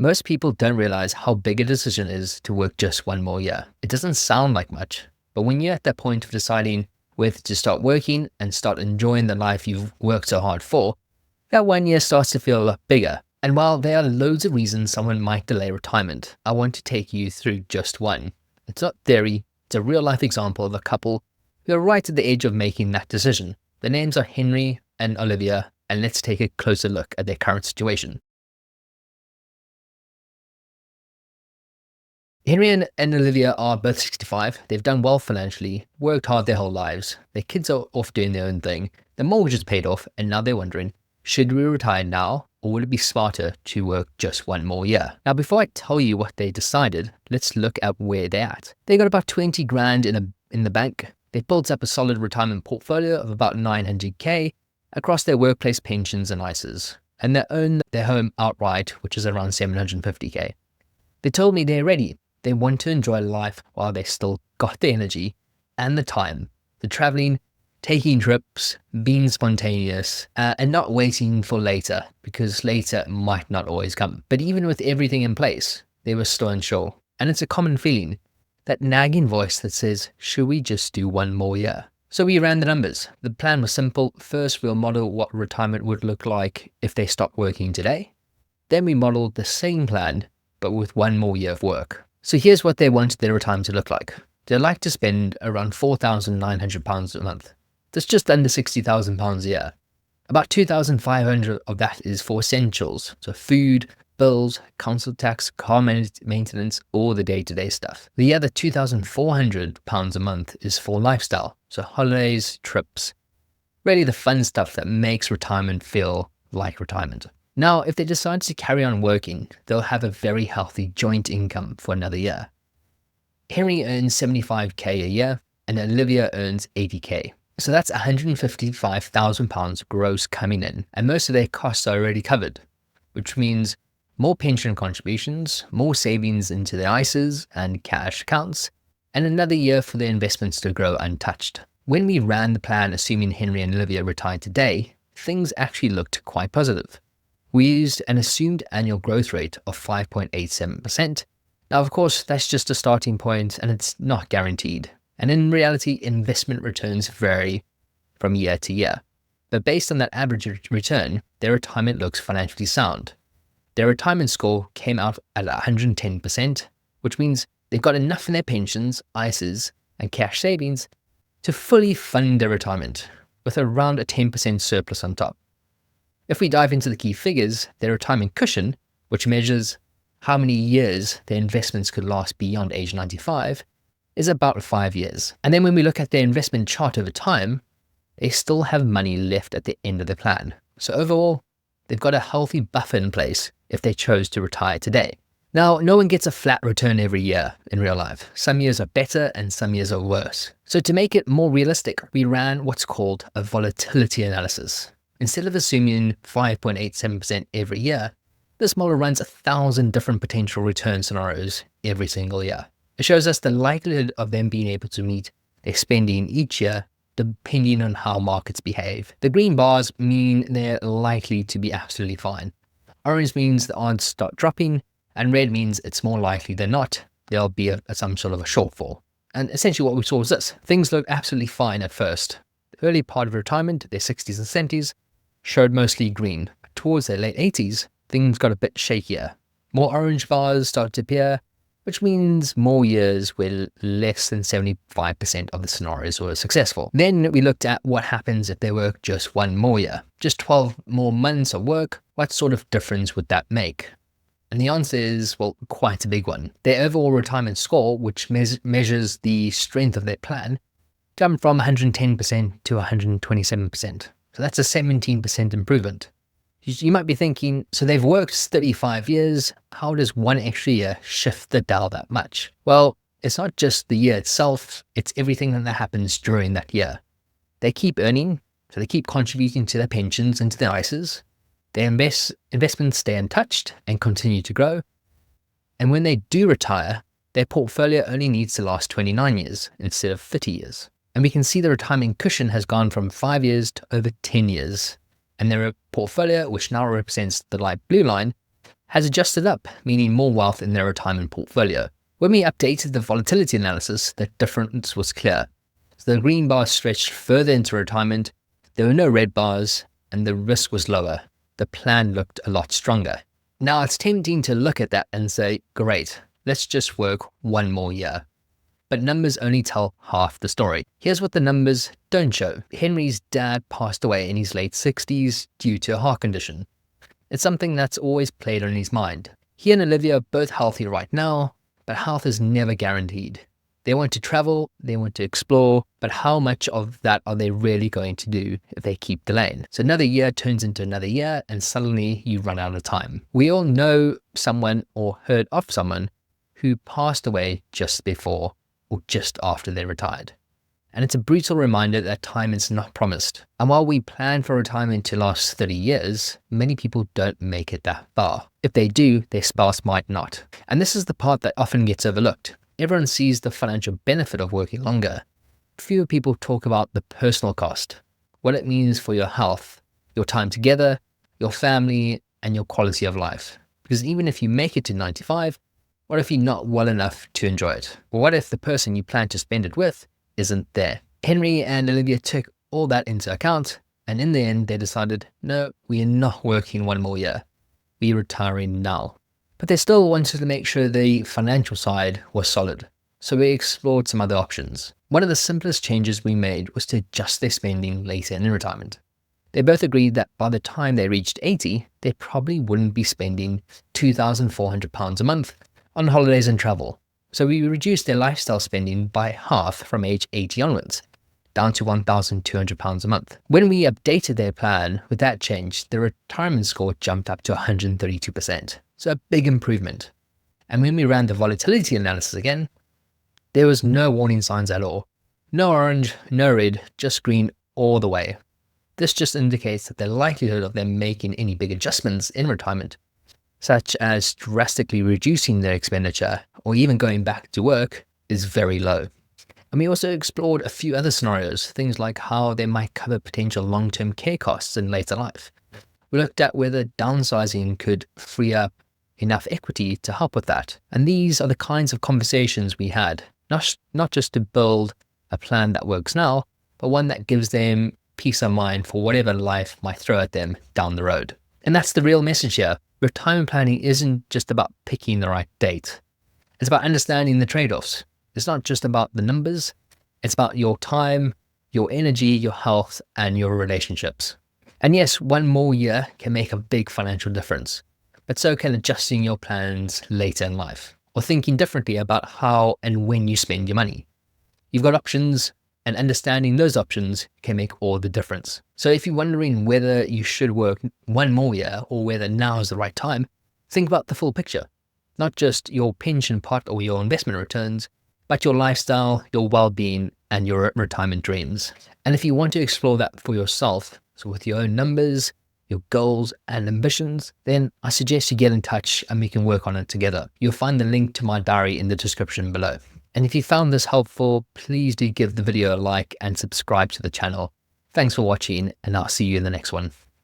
Most people don't realize how big a decision it is to work just one more year. It doesn't sound like much, but when you're at that point of deciding whether to start working and start enjoying the life you've worked so hard for, that 1 year starts to feel a lot bigger. And while there are loads of reasons someone might delay retirement, I want to take you through just one. It's not theory, it's a real life example of a couple who are right at the edge of making that decision. The names are Henry and Olivia, and let's take a closer look at their current situation. Henry and Olivia are both 65. They've done well financially, worked hard their whole lives. Their kids are off doing their own thing. The mortgage is paid off, and now they're wondering, should we retire now, or would it be smarter to work just one more year? Now, before I tell you what they decided, let's look at where they're at. They got about 20 grand in the bank. They built up a solid retirement portfolio of about 900k across their workplace pensions and ISAs, and they own their home outright, which is around 750k. They told me they're ready. They want to enjoy life while they still got the energy and the time, the traveling, taking trips, being spontaneous, and not waiting for later, because later might not always come. But even with everything in place, they were still unsure. And it's a common feeling, that nagging voice that says, should we just do one more year? So we ran the numbers. The plan was simple. First, we'll model what retirement would look like if they stopped working today. Then we modeled the same plan, but with one more year of work. So here's what they wanted their retirement to look like. They'd like to spend around £4,900 a month. That's just under £60,000 a year. About 2,500 of that is for essentials. So food, bills, council tax, car maintenance, all the day-to-day stuff. The other £2,400 a month is for lifestyle. So holidays, trips, really the fun stuff that makes retirement feel like retirement. Now, if they decide to carry on working, they'll have a very healthy joint income for another year. Henry earns 75k a year and Olivia earns 80k. So that's £155,000 gross coming in, and most of their costs are already covered, which means more pension contributions, more savings into their ISAs and cash accounts, and another year for their investments to grow untouched. When we ran the plan assuming Henry and Olivia retired today, things actually looked quite positive. We used an assumed annual growth rate of 5.87%. Now, of course, that's just a starting point and it's not guaranteed. And in reality, investment returns vary from year to year. But based on that average return, their retirement looks financially sound. Their retirement score came out at 110%, which means they've got enough in their pensions, ISAs, and cash savings to fully fund their retirement, with around a 10% surplus on top. If we dive into the key figures, their retirement cushion, which measures how many years their investments could last beyond age 95, is about 5 years. And then when we look at their investment chart over time, they still have money left at the end of the plan. So overall, they've got a healthy buffer in place if they chose to retire today. Now, no one gets a flat return every year in real life. Some years are better and some years are worse. So to make it more realistic, we ran what's called a volatility analysis. Instead of assuming 5.87% every year, this model runs 1,000 different potential return scenarios every single year. It shows us the likelihood of them being able to meet their spending each year, depending on how markets behave. The green bars mean they're likely to be absolutely fine. Orange means the odds start dropping, and red means it's more likely than not there'll be some sort of a shortfall. And essentially what we saw was this. Things looked absolutely fine at first. The early part of retirement, their 60s and 70s, showed mostly green. Towards their late 80s, things got a bit shakier. More orange bars started to appear, which means more years where less than 75% of the scenarios were successful. Then we looked at what happens if they work just one more year. Just 12 more months of work, what sort of difference would that make? And the answer is, well, quite a big one. Their overall retirement score, which measures the strength of their plan, jumped from 110% to 127%. So that's a 17% improvement. You might be thinking, so they've worked 35 years, how does one extra year shift the dial that much? Well, it's not just the year itself, it's everything that happens during that year. They keep earning, so they keep contributing to their pensions and to their ISAs. Their investments stay untouched and continue to grow. And when they do retire, their portfolio only needs to last 29 years instead of 30 years. And we can see the retirement cushion has gone from 5 years to over 10 years. And their portfolio, which now represents the light blue line, has adjusted up, meaning more wealth in their retirement portfolio. When we updated the volatility analysis, the difference was clear. So the green bars stretched further into retirement, there were no red bars, and the risk was lower. The plan looked a lot stronger. Now it's tempting to look at that and say, great, let's just work one more year. But numbers only tell half the story. Here's what the numbers don't show. Henry's dad passed away in his late 60s due to a heart condition. It's something that's always played on his mind. He and Olivia are both healthy right now, but health is never guaranteed. They want to travel, they want to explore, but how much of that are they really going to do if they keep delaying? So another year turns into another year and suddenly you run out of time. We all know someone or heard of someone who passed away just before or just after they retired. And it's a brutal reminder that time is not promised. And while we plan for retirement to last 30 years, many people don't make it that far. If they do, their spouse might not. And this is the part that often gets overlooked. Everyone sees the financial benefit of working longer. Fewer people talk about the personal cost, what it means for your health, your time together, your family, and your quality of life. Because even if you make it to 95, what if you're not well enough to enjoy it? Or what if the person you plan to spend it with isn't there? Henry and Olivia took all that into account, and in the end, they decided, no, we are not working one more year. We're retiring now. But they still wanted to make sure the financial side was solid. So we explored some other options. One of the simplest changes we made was to adjust their spending later in retirement. They both agreed that by the time they reached 80, they probably wouldn't be spending £2,400 a month on holidays and travel. So we reduced their lifestyle spending by half from age 80 onwards, down to £1,200 a month. When we updated their plan with that change, the retirement score jumped up to 132%. So a big improvement. And when we ran the volatility analysis again, there was no warning signs at all. No orange, no red, just green all the way. This just indicates that the likelihood of them making any big adjustments in retirement, such as drastically reducing their expenditure or even going back to work, is very low. And we also explored a few other scenarios, things like how they might cover potential long-term care costs in later life. We looked at whether downsizing could free up enough equity to help with that. And these are the kinds of conversations we had, not just to build a plan that works now, but one that gives them peace of mind for whatever life might throw at them down the road. And that's the real message here. Retirement planning isn't just about picking the right date. It's about understanding the trade-offs. It's not just about the numbers. It's about your time, your energy, your health, and your relationships. And yes, one more year can make a big financial difference, but so can adjusting your plans later in life or thinking differently about how and when you spend your money. You've got options, and understanding those options can make all the difference. So if you're wondering whether you should work one more year or whether now is the right time, think about the full picture, not just your pension pot or your investment returns, but your lifestyle, your well-being, and your retirement dreams. And if you want to explore that for yourself, so with your own numbers, your goals and ambitions, then I suggest you get in touch and we can work on it together. You'll find the link to my diary in the description below. And if you found this helpful, please do give the video a like and subscribe to the channel. Thanks for watching, and I'll see you in the next one.